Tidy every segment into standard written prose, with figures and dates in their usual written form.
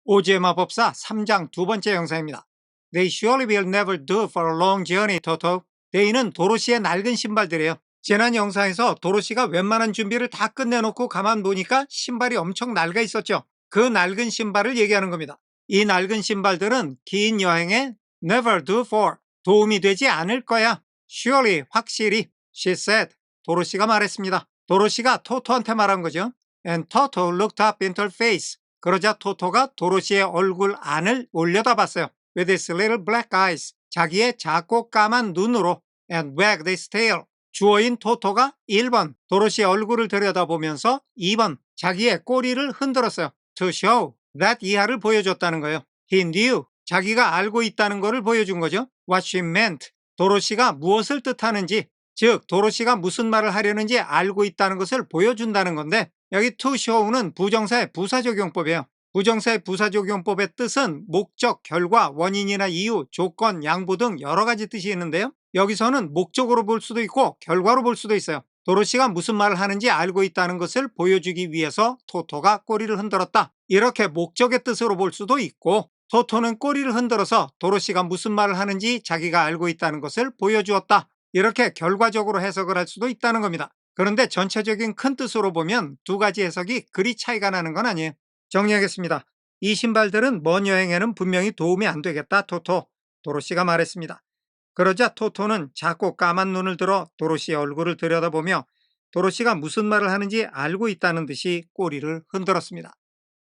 오즈의 마법사 3장 두 번째 영상입니다. They surely will never do for a long journey, Toto. They는 도로시의 낡은 신발들이에요. 지난 영상에서 도로시가 웬만한 준비를 다 끝내놓고 가만 보니까 신발이 엄청 낡아 있었죠. 그 낡은 신발을 얘기하는 겁니다. 이 낡은 신발들은 긴 여행에 never do for, 도움이 되지 않을 거야. Surely, 확실히, she said, 도로시가 말했습니다. 도로시가 토토한테 말한 거죠. And Toto looked up into her face. 그러자 토토가 도로시의 얼굴 안을 올려다봤어요. With his little black eyes, 자기의 작고 까만 눈으로, and wagged his tail. 주어인 토토가 1번, 도로시의 얼굴을 들여다보면서 2번, 자기의 꼬리를 흔들었어요. To show that 이하를 보여줬다는 거예요. He knew, 자기가 알고 있다는 것을 보여준 거죠. What she meant, 도로시가 무엇을 뜻하는지, 즉 도로시가 무슨 말을 하려는지 알고 있다는 것을 보여준다는 건데, 여기 to show는 부정사의 부사적용법이에요. 부정사의 부사적용법의 뜻은 목적, 결과, 원인이나 이유, 조건, 양보 등 여러 가지 뜻이 있는데요. 여기서는 목적으로 볼 수도 있고 결과로 볼 수도 있어요. 도로시가 무슨 말을 하는지 알고 있다는 것을 보여주기 위해서 토토가 꼬리를 흔들었다. 이렇게 목적의 뜻으로 볼 수도 있고, 토토는 꼬리를 흔들어서 도로시가 무슨 말을 하는지 자기가 알고 있다는 것을 보여주었다. 이렇게 결과적으로 해석을 할 수도 있다는 겁니다. 그런데 전체적인 큰 뜻으로 보면 두 가지 해석이 그리 차이가 나는 건 아니에요. 정리하겠습니다. 이 신발들은 먼 여행에는 분명히 도움이 안 되겠다, 토토. 도로시가 말했습니다. 그러자 토토는 작고 까만 눈을 들어 도로시의 얼굴을 들여다보며 도로시가 무슨 말을 하는지 알고 있다는 듯이 꼬리를 흔들었습니다.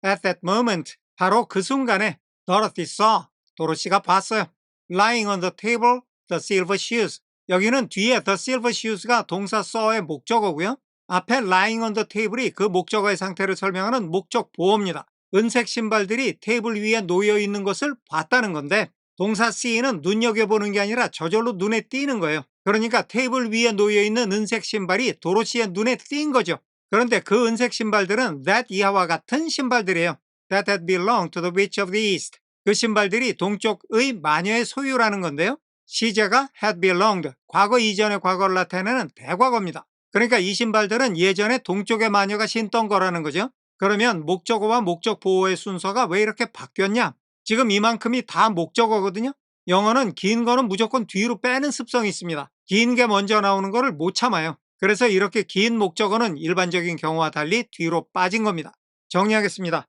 At that moment, 바로 그 순간에 Dorothy saw, 도로시가 봤어요. Lying on the table, the silver shoes. 여기는 뒤에 the silver shoes가 동사 saw의 목적어고요. 앞에 lying on the table이 그 목적어의 상태를 설명하는 목적 보어입니다. 은색 신발들이 테이블 위에 놓여 있는 것을 봤다는 건데, 동사 see는 눈여겨보는 게 아니라 저절로 눈에 띄는 거예요. 그러니까 테이블 위에 놓여 있는 은색 신발이 도로시의 눈에 띈 거죠. 그런데 그 은색 신발들은 that 이하와 같은 신발들이에요. That had belonged to the witch of the east. 그 신발들이 동쪽의 마녀의 소유라는 건데요. 시제가 had belonged, 과거 이전의 과거를 나타내는 대과거입니다. 그러니까 이 신발들은 예전에 동쪽의 마녀가 신던 거라는 거죠. 그러면 목적어와 목적 보호의 순서가 왜 이렇게 바뀌었냐? 지금 이만큼이 다 목적어거든요. 영어는 긴 거는 무조건 뒤로 빼는 습성이 있습니다. 긴 게 먼저 나오는 거를 못 참아요. 그래서 이렇게 긴 목적어는 일반적인 경우와 달리 뒤로 빠진 겁니다. 정리하겠습니다.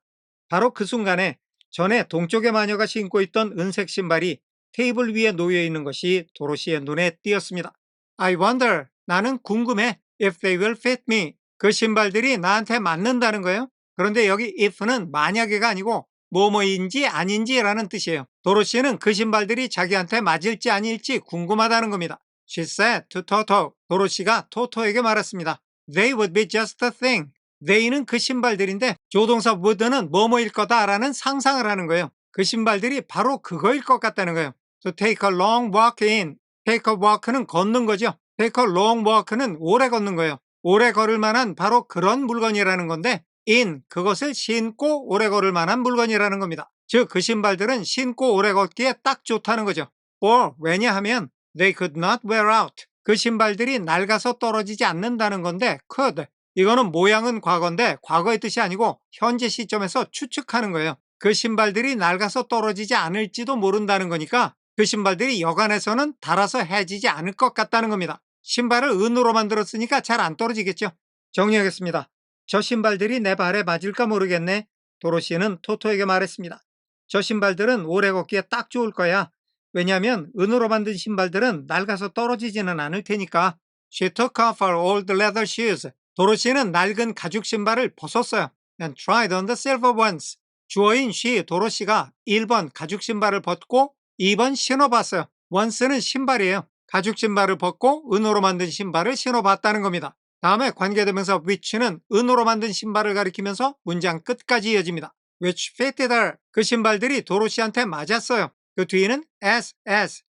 바로 그 순간에 전에 동쪽의 마녀가 신고 있던 은색 신발이 테이블 위에 놓여 있는 것이 도로시의 눈에 띄었습니다. I wonder, 나는 궁금해. If they will fit me. 그 신발들이 나한테 맞는다는 거예요. 그런데 여기 if는 만약에가 아니고 뭐뭐인지 아닌지라는 뜻이에요. 도로시는 그 신발들이 자기한테 맞을지 아닐지 궁금하다는 겁니다. She said to Toto. 도로시가 토토에게 말했습니다. They would be just the thing. they는 그 신발들인데 조동사 would는 뭐뭐일 거다라는 상상을 하는 거예요. 그 신발들이 바로 그거일 것 같다는 거예요. To take a long walk in. take a walk는 걷는 거죠. take a long walk는 오래 걷는 거예요. 오래 걸을 만한 바로 그런 물건이라는 건데, in, 그것을 신고 오래 걸을 만한 물건이라는 겁니다. 즉 그 신발들은 신고 오래 걷기에 딱 좋다는 거죠. or, 왜냐하면 they could not wear out. 그 신발들이 낡아서 떨어지지 않는다는 건데 could, 이거는 모양은 과거인데 과거의 뜻이 아니고 현재 시점에서 추측하는 거예요. 그 신발들이 낡아서 떨어지지 않을지도 모른다는 거니까 그 신발들이 여간에서는 닳아서 해지지 않을 것 같다는 겁니다. 신발을 은으로 만들었으니까 잘 안 떨어지겠죠. 정리하겠습니다. 저 신발들이 내 발에 맞을까 모르겠네. 도로시는 토토에게 말했습니다. 저 신발들은 오래 걷기에 딱 좋을 거야. 왜냐하면 은으로 만든 신발들은 낡아서 떨어지지는 않을 테니까. She took off her old leather shoes. 도로시는 낡은 가죽 신발을 벗었어요. And tried on the silver ones. 주어인 she, 도로시가 1번 가죽 신발을 벗고 2번 신어봤어요. once는 신발이에요. 가죽 신발을 벗고 은으로 만든 신발을 신어봤다는 겁니다. 다음에 관계대명사 which는 은으로 만든 신발을 가리키면서 문장 끝까지 이어집니다. Which fitted her. 그 신발들이 도로시한테 맞았어요. 그 뒤에는 as,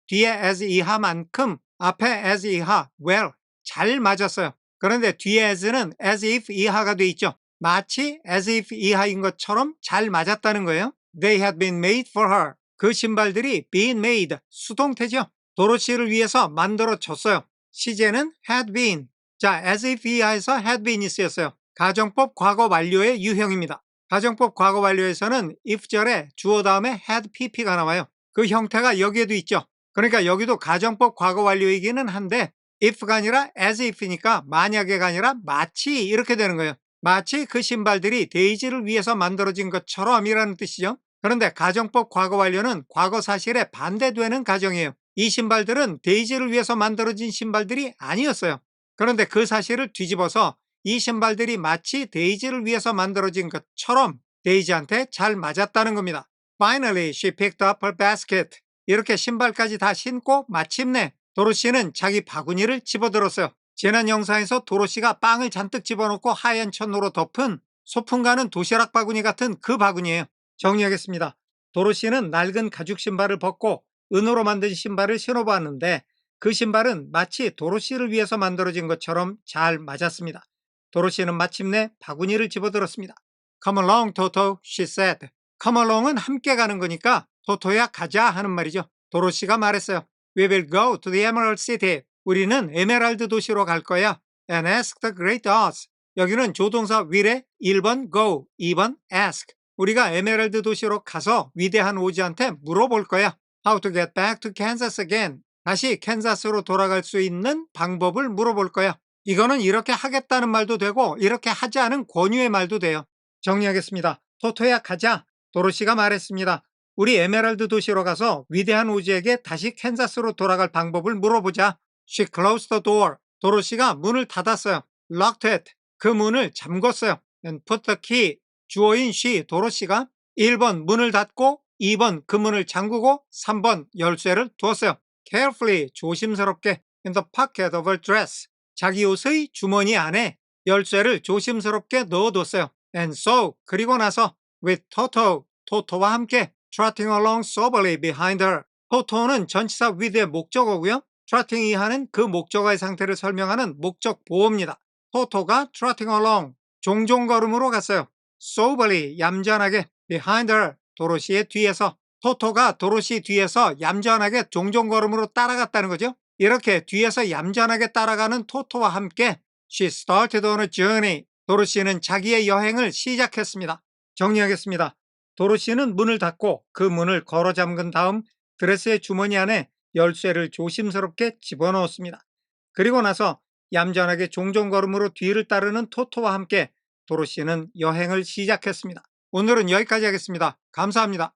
뒤에 as 이하만큼, 앞에 as 이하, well, 잘 맞았어요. 그런데 뒤에 as는 as if 이하가 돼 있죠. 마치 as if 이하인 것처럼 잘 맞았다는 거예요. They had been made for her. 그 신발들이 been made, 수동태죠. 도로시를 위해서 만들어졌어요. 시제는 had been. 자, as if 이하에서 had been이 쓰였어요. 가정법 과거 완료의 유형입니다. 가정법 과거 완료에서는 if절에 주어 다음에 had pp가 나와요. 그 형태가 여기에도 있죠. 그러니까 여기도 가정법 과거 완료이기는 한데 if가 아니라 as if니까 만약에가 아니라 마치 이렇게 되는 거예요. 마치 그 신발들이 데이지를 위해서 만들어진 것처럼 이라는 뜻이죠. 그런데 가정법 과거 완료는 과거 사실에 반대되는 가정이에요. 이 신발들은 데이지를 위해서 만들어진 신발들이 아니었어요. 그런데 그 사실을 뒤집어서 이 신발들이 마치 데이지를 위해서 만들어진 것처럼 데이지한테 잘 맞았다는 겁니다. Finally, she picked up her basket. 이렇게 신발까지 다 신고 마침내 도로시는 자기 바구니를 집어들었어요. 지난 영상에서 도로시가 빵을 잔뜩 집어넣고 하얀 천으로 덮은 소풍 가는 도시락 바구니 같은 그 바구니예요. 정리하겠습니다. 도로시는 낡은 가죽 신발을 벗고 은으로 만든 신발을 신어보았는데 그 신발은 마치 도로시를 위해서 만들어진 것처럼 잘 맞았습니다. 도로시는 마침내 바구니를 집어들었습니다. Come along, Toto, she said. Come along은 함께 가는 거니까 토토야 가자 하는 말이죠. 도로시가 말했어요. We will go to the Emerald City. 우리는 에메랄드 도시로 갈 거야. And ask the great Oz. 여기는 조동사 will에 1번 go, 2번 ask. 우리가 에메랄드 도시로 가서 위대한 오즈한테 물어볼 거야. How to get back to Kansas again. 다시 캔자스로 돌아갈 수 있는 방법을 물어볼 거야. 이거는 이렇게 하겠다는 말도 되고 이렇게 하지 않은 권유의 말도 돼요. 정리하겠습니다. 토토야 가자. 도로시가 말했습니다. 우리 에메랄드 도시로 가서 위대한 오즈에게 다시 캔자스로 돌아갈 방법을 물어보자. She closed the door. 도로시가 문을 닫았어요. Locked it. 그 문을 잠궜어요. And put the key. 주어인 she, 도로시가 1번 문을 닫고 2번 그 문을 잠그고 3번 열쇠를 두었어요. Carefully, 조심스럽게 in the pocket of her dress. 자기 옷의 주머니 안에 열쇠를 조심스럽게 넣어뒀어요. And so, 그리고 나서 with Toto, 토토와 함께 trotting along soberly behind her. 토토는 전치사 with의 목적어고요. trotting이 하는 그 목적어의 상태를 설명하는 목적 보어입니다. 토토가 trotting along, 종종 걸음으로 갔어요. soberly, 얌전하게 behind her, 도로시의 뒤에서. 토토가 도로시 뒤에서 얌전하게 종종 걸음으로 따라갔다는 거죠. 이렇게 뒤에서 얌전하게 따라가는 토토와 함께 She started on a journey. 도로시는 자기의 여행을 시작했습니다. 정리하겠습니다. 도로시는 문을 닫고 그 문을 걸어 잠근 다음 드레스의 주머니 안에 열쇠를 조심스럽게 집어넣었습니다. 그리고 나서 얌전하게 종종 걸음으로 뒤를 따르는 토토와 함께 도로시는 여행을 시작했습니다. 오늘은 여기까지 하겠습니다. 감사합니다.